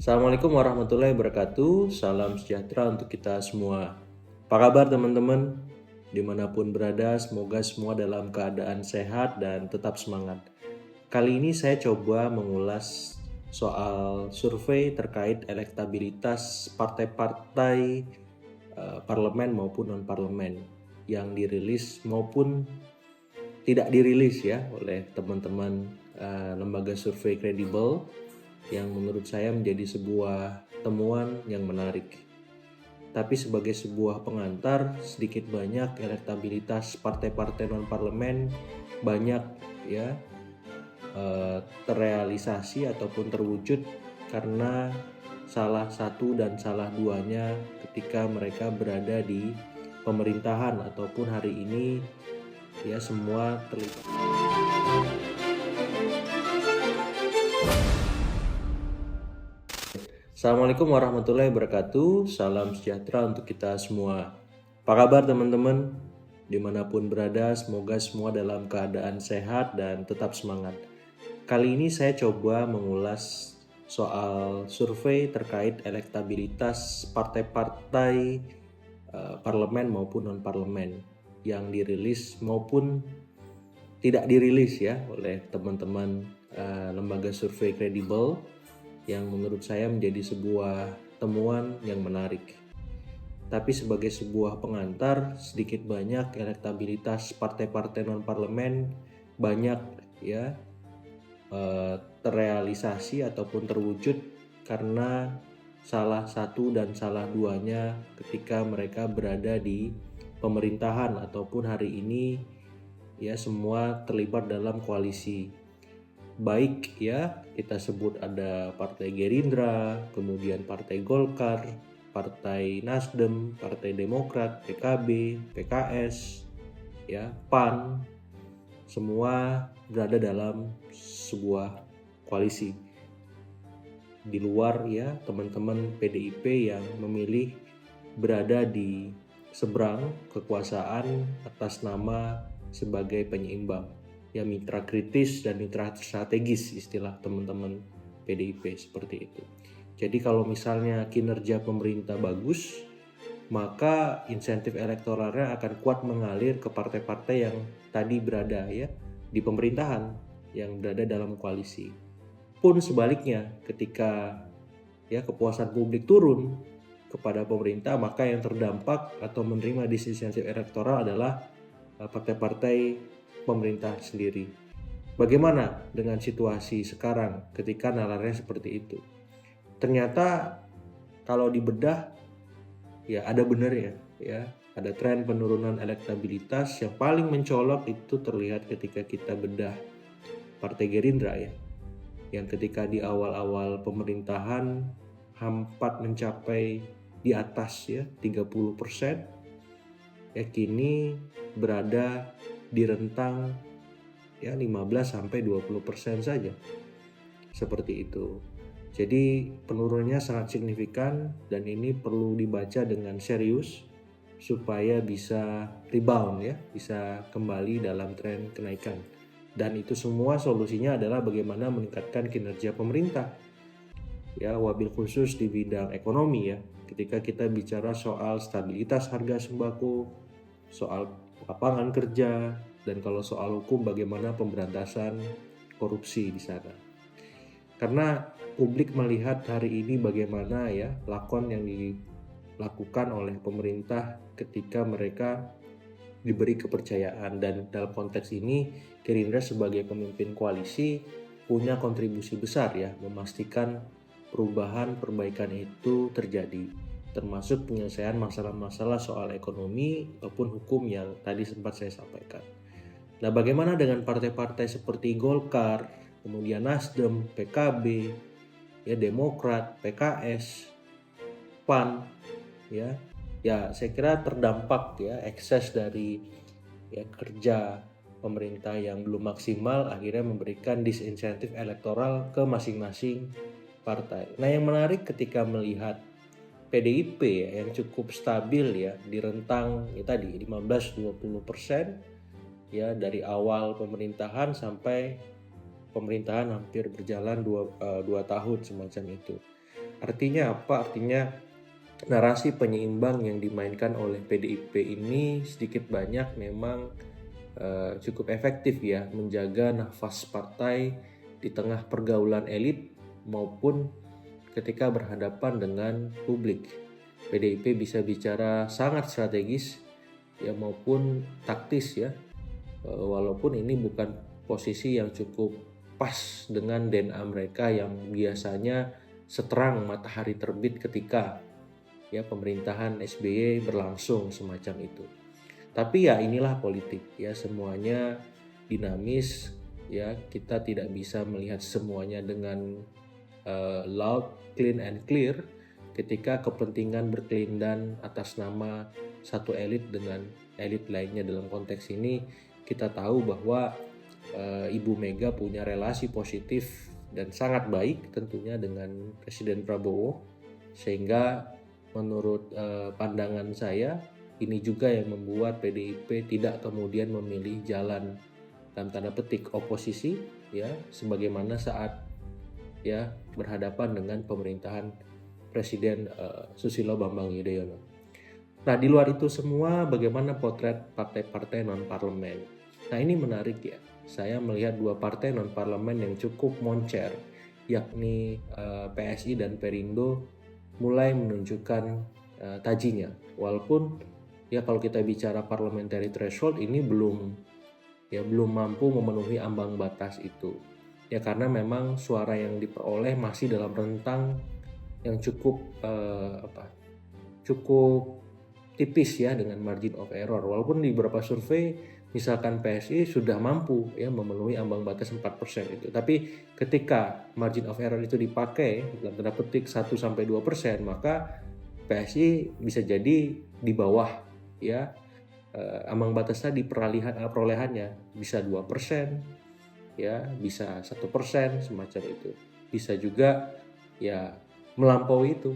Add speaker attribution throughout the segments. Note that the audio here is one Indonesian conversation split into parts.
Speaker 1: Assalamualaikum warahmatullahi wabarakatuh. Salam sejahtera untuk kita semua. Apa kabar teman-teman? Dimanapun berada, semoga semua dalam keadaan sehat dan tetap semangat. Kali ini saya coba mengulas soal survei terkait elektabilitas partai-partai parlemen maupun non-parlemen yang dirilis maupun tidak dirilis ya oleh teman-teman lembaga survei kredibel yang menurut saya menjadi sebuah temuan yang menarik. Tapi sebagai sebuah pengantar, sedikit banyak elektabilitas partai-partai non-parlemen banyak ya terrealisasi ataupun terwujud karena salah satu dan salah duanya ketika mereka berada di pemerintahan ataupun hari ini ya semua terlibat. Assalamualaikum warahmatullahi wabarakatuh. Salam sejahtera untuk kita semua. Apa kabar teman-teman? Dimanapun berada, semoga semua dalam keadaan sehat dan tetap semangat. Kali ini saya coba mengulas soal survei terkait elektabilitas partai-partai parlemen maupun non-parlemen yang dirilis maupun tidak dirilis ya oleh teman-teman lembaga survei kredibel yang menurut saya menjadi sebuah temuan yang menarik. Tapi sebagai sebuah pengantar, sedikit banyak elektabilitas partai-partai non-parlemen banyak ya terrealisasi ataupun terwujud karena salah satu dan salah duanya ketika mereka berada di pemerintahan ataupun hari ini ya semua terlibat dalam koalisi. Baik ya, kita sebut ada Partai Gerindra, kemudian Partai Golkar, Partai Nasdem, Partai Demokrat, PKB, PKS, ya, PAN, semua berada dalam sebuah koalisi. Di luar ya, teman-teman PDIP yang memilih berada di seberang kekuasaan atas nama sebagai penyeimbang. Ya mitra kritis dan mitra strategis istilah teman-teman PDIP seperti itu. Jadi kalau misalnya kinerja pemerintah bagus, maka insentif elektoralnya akan kuat mengalir ke partai-partai yang tadi berada ya di pemerintahan, yang berada dalam koalisi. Pun sebaliknya, ketika ya kepuasan publik turun kepada pemerintah, maka yang terdampak atau menerima disinsentif elektoral adalah partai-partai pemerintah sendiri. Bagaimana dengan situasi sekarang ketika nalarnya seperti itu? Ternyata kalau dibedah ya ada benernya ya. Ada tren penurunan elektabilitas yang paling mencolok itu terlihat ketika kita bedah Partai Gerindra ya. Yang ketika di awal-awal pemerintahan hampat mencapai di atas ya 30%, ya kini berada di rentang ya 15-20% saja. Seperti itu. Jadi penurunannya sangat signifikan dan ini perlu dibaca dengan serius supaya bisa rebound ya, bisa kembali dalam tren kenaikan. Dan itu semua solusinya adalah bagaimana meningkatkan kinerja pemerintah. Ya, wabil khusus di bidang ekonomi ya. Ketika kita bicara soal stabilitas harga sembako, soal lapangan kerja, dan kalau soal hukum bagaimana pemberantasan korupsi di sana. Karena publik melihat hari ini bagaimana ya lakon yang dilakukan oleh pemerintah ketika mereka diberi kepercayaan, dan dalam konteks ini Gerindra sebagai pemimpin koalisi punya kontribusi besar ya memastikan perubahan perbaikan itu terjadi, termasuk penyelesaian masalah-masalah soal ekonomi maupun hukum yang tadi sempat saya sampaikan. Nah, bagaimana dengan partai-partai seperti Golkar, kemudian Nasdem, PKB, ya Demokrat, PKS, PAN, ya, saya kira terdampak ya ekses dari ya kerja pemerintah yang belum maksimal akhirnya memberikan disinsentif elektoral ke masing-masing partai. Nah, yang menarik ketika melihat PDIP ya, yang cukup stabil ya di rentang ya tadi 15-20% ya dari awal pemerintahan sampai pemerintahan hampir berjalan 2 tahun semacam itu. Artinya apa? Artinya narasi penyeimbang yang dimainkan oleh PDIP ini sedikit banyak memang cukup efektif ya menjaga nafas partai di tengah pergaulan elit maupun ketika berhadapan dengan publik. PDIP bisa bicara sangat strategis ya maupun taktis ya, walaupun ini bukan posisi yang cukup pas dengan DNA mereka yang biasanya seterang matahari terbit ketika ya pemerintahan SBY berlangsung semacam itu. Tapi ya inilah politik ya, semuanya dinamis ya, kita tidak bisa melihat semuanya dengan loud, clean and clear ketika kepentingan berkelindan atas nama satu elit dengan elit lainnya. Dalam konteks ini kita tahu bahwa Ibu Mega punya relasi positif dan sangat baik tentunya dengan Presiden Prabowo, sehingga menurut pandangan saya ini juga yang membuat PDIP tidak kemudian memilih jalan dalam tanda petik oposisi ya, sebagaimana saat ya berhadapan dengan pemerintahan Presiden Susilo Bambang Yudhoyono. Nah, di luar itu semua bagaimana potret partai-partai non-parlemen? Nah, ini menarik ya. Saya melihat dua partai non-parlemen yang cukup moncer, yakni PSI dan Perindo mulai menunjukkan tajinya. Walaupun ya kalau kita bicara parliamentary threshold ini belum mampu memenuhi ambang batas itu. Ya karena memang suara yang diperoleh masih dalam rentang yang cukup cukup tipis ya dengan margin of error. Walaupun di beberapa survei misalkan PSI sudah mampu ya memenuhi ambang batas 4% itu. Tapi ketika margin of error itu dipakai dalam tanda petik 1-2%, maka PSI bisa jadi di bawah ya ambang batasnya di perolehannya bisa 2%, ya bisa 1% semacam itu. Bisa juga ya melampaui itu,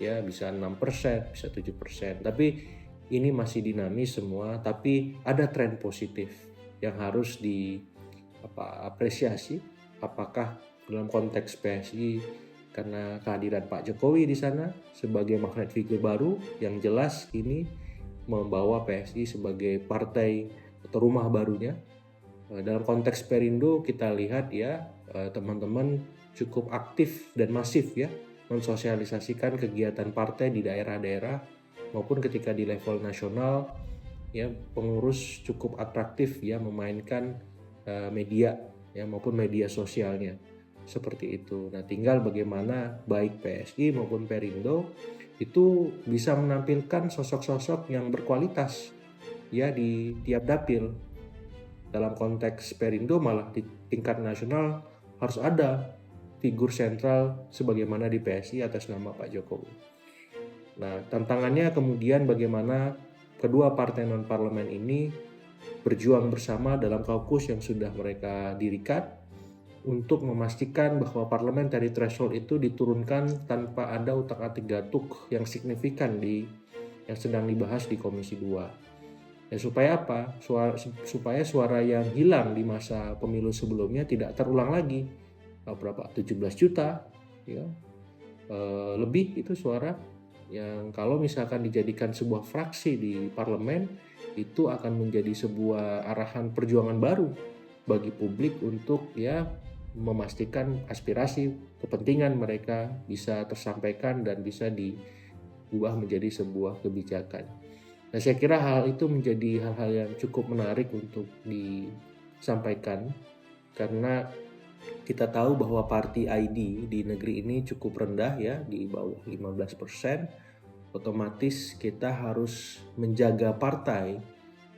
Speaker 1: ya bisa 6%, bisa 7%. Tapi ini masih dinamis semua, tapi ada tren positif yang harus apresiasi. Apakah dalam konteks PSI karena kehadiran Pak Jokowi di sana sebagai magnet figur baru yang jelas ini membawa PSI sebagai partai atau rumah barunya. Dalam konteks Perindo kita lihat ya teman-teman cukup aktif dan masif ya mensosialisasikan kegiatan partai di daerah-daerah maupun ketika di level nasional ya, pengurus cukup atraktif ya memainkan media ya maupun media sosialnya seperti itu. Nah, tinggal bagaimana baik PSI maupun Perindo itu bisa menampilkan sosok-sosok yang berkualitas ya di tiap dapil. Dalam konteks Perindo malah di tingkat nasional harus ada figur sentral sebagaimana di PSI atas nama Pak Jokowi. Nah, tantangannya kemudian bagaimana kedua partai non-parlemen ini berjuang bersama dalam kaukus yang sudah mereka dirikan untuk memastikan bahwa parliamentary threshold itu diturunkan tanpa ada utak-atik gatuk yang signifikan yang sedang dibahas di Komisi 2. Ya, supaya apa? Supaya suara yang hilang di masa pemilu sebelumnya tidak terulang lagi. Berapa? 17 juta ya. Lebih itu suara yang kalau misalkan dijadikan sebuah fraksi di parlemen itu akan menjadi sebuah arahan perjuangan baru bagi publik untuk ya memastikan aspirasi kepentingan mereka bisa tersampaikan dan bisa diubah menjadi sebuah kebijakan. Nah, saya kira hal itu menjadi hal-hal yang cukup menarik untuk disampaikan karena kita tahu bahwa party ID di negeri ini cukup rendah ya, di bawah 15%. Otomatis kita harus menjaga partai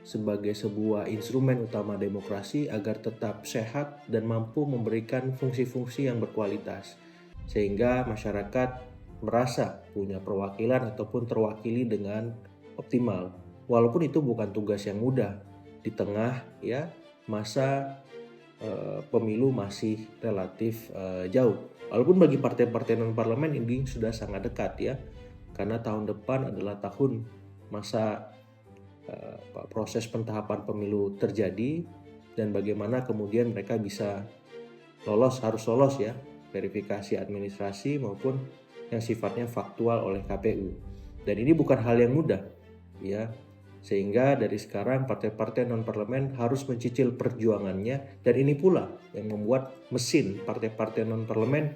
Speaker 1: sebagai sebuah instrumen utama demokrasi agar tetap sehat dan mampu memberikan fungsi-fungsi yang berkualitas. Sehingga masyarakat merasa punya perwakilan ataupun terwakili dengan optimal. Walaupun itu bukan tugas yang mudah di tengah ya masa pemilu masih relatif jauh. Walaupun bagi partai-partai non-parlemen ini sudah sangat dekat ya, karena tahun depan adalah tahun masa proses pentahapan pemilu terjadi dan bagaimana kemudian mereka bisa harus lolos ya verifikasi administrasi maupun yang sifatnya faktual oleh KPU. Dan ini bukan hal yang mudah, ya. Sehingga dari sekarang partai-partai non-parlemen harus mencicil perjuangannya, dan ini pula yang membuat mesin partai-partai non-parlemen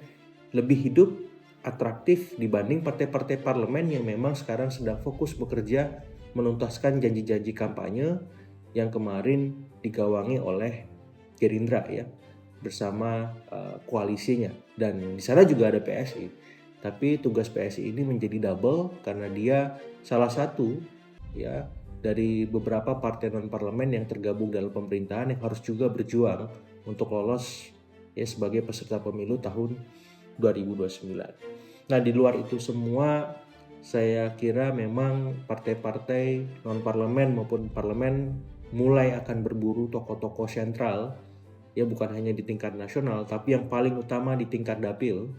Speaker 1: lebih hidup, atraktif dibanding partai-partai parlemen yang memang sekarang sedang fokus bekerja menuntaskan janji-janji kampanye yang kemarin digawangi oleh Gerindra ya bersama koalisinya, dan di sana juga ada PSI. Tapi tugas PSI ini menjadi double karena dia salah satu ya dari beberapa partai non parlemen yang tergabung dalam pemerintahan yang harus juga berjuang untuk lolos ya sebagai peserta pemilu tahun 2029. Nah, di luar itu semua saya kira memang partai-partai non parlemen maupun parlemen mulai akan berburu tokoh-tokoh sentral ya, bukan hanya di tingkat nasional tapi yang paling utama di tingkat dapil,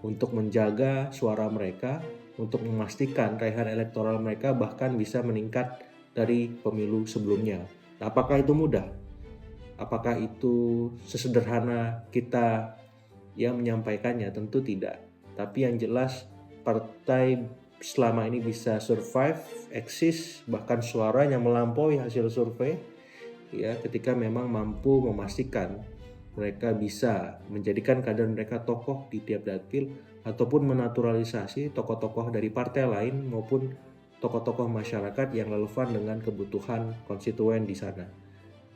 Speaker 1: untuk menjaga suara mereka, untuk memastikan raihan elektoral mereka bahkan bisa meningkat dari pemilu sebelumnya. Nah, apakah itu mudah? Apakah itu sesederhana kita yang menyampaikannya? Tentu tidak. Tapi yang jelas partai selama ini bisa survive, eksis, bahkan suaranya melampaui hasil survei ya ketika memang mampu memastikan mereka bisa menjadikan kader mereka tokoh di tiap dapil ataupun menaturalisasi tokoh-tokoh dari partai lain maupun tokoh-tokoh masyarakat yang relevan dengan kebutuhan konstituen di sana.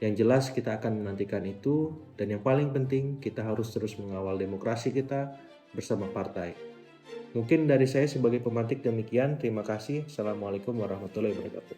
Speaker 1: Yang jelas kita akan menantikan itu, dan yang paling penting kita harus terus mengawal demokrasi kita bersama partai. Mungkin dari saya sebagai pemantik demikian, terima kasih. Assalamualaikum warahmatullahi wabarakatuh.